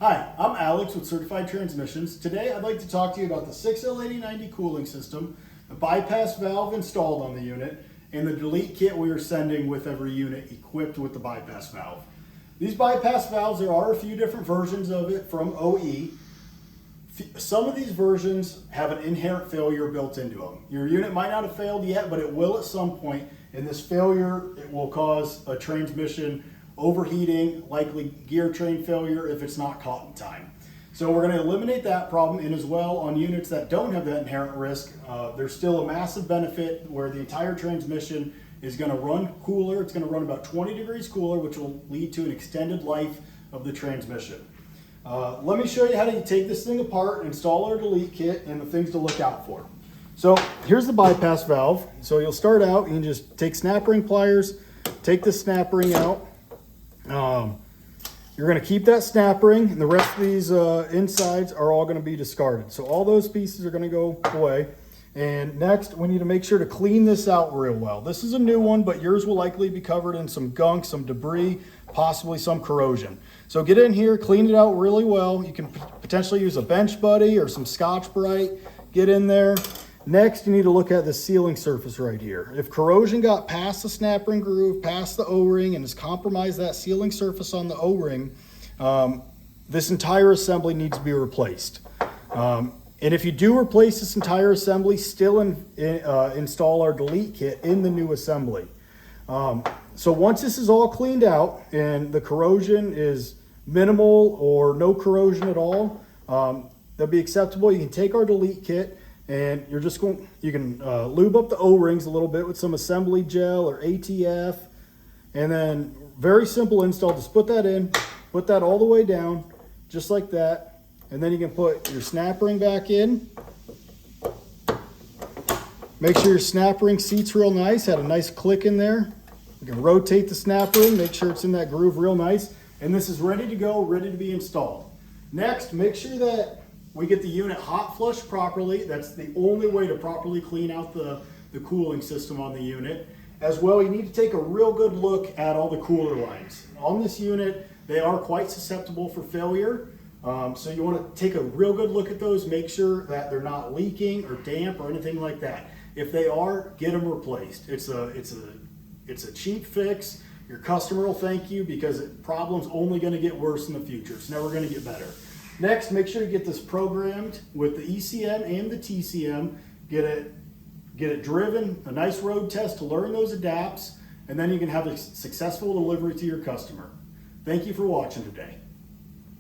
Hi, I'm Alex with Certified Transmissions. Today I'd like to talk to you about the 6L8090 cooling system, the bypass valve installed on the unit, and the delete kit we are sending with every unit equipped with the bypass valve. These bypass valves, there are a few different versions of it from OE. Some of these versions have an inherent failure built into them. Your unit might not have failed yet, but it will at some point, and this failure it will cause a transmission overheating, likely gear train failure if it's not caught in time. So we're going to eliminate that problem, and as well on units that don't have that inherent risk, there's still a massive benefit where the entire transmission is going to run cooler. It's going to run about 20 degrees cooler, which will lead to an extended life of the transmission. Let me show you how to take this thing apart, install our delete kit, and the things to look out for. So here's the bypass valve. So you'll start out, you can just take snap ring pliers, take the snap ring out. You're going to keep that snap ring, and the rest of these insides are all going to be discarded. So all those pieces are going to go away. And next, we need to make sure to clean this out real well. This is a new one, but yours will likely be covered in some gunk, some debris, possibly some corrosion. So get in here, clean it out really well. You can potentially use a bench buddy or some Scotch-Brite. Get in there. Next, you need to look at the sealing surface right here. If corrosion got past the snap ring groove, past the O-ring, and has compromised that sealing surface on the O-ring, this entire assembly needs to be replaced. And if you do replace this entire assembly, still install our delete kit in the new assembly. So once this is all cleaned out and the corrosion is minimal or no corrosion at all, that'll be acceptable. You can take our delete kit, and you can lube up the O-rings a little bit with some assembly gel or ATF, and then very simple install. Just put that in, put that all the way down, just like that, and then you can put your snap ring back in. Make sure your snap ring seats real nice, had a nice click in there. You can rotate the snap ring, make sure it's in that groove real nice, and this is ready to go, ready to be installed. Next, make sure that we get the unit hot flushed properly. That's the only way to properly clean out the cooling system on the unit. As well, you need to take a real good look at all the cooler lines. On this unit, they are quite susceptible for failure. So you want to take a real good look at those, make sure that they're not leaking or damp or anything like that. If they are, get them replaced. It's a cheap fix. Your customer will thank you because problem's only going to get worse in the future. It's never going to get better. Next, make sure you get this programmed with the ECM and the TCM. Get it driven, a nice road test to learn those adapts, and then you can have a successful delivery to your customer. Thank you for watching today.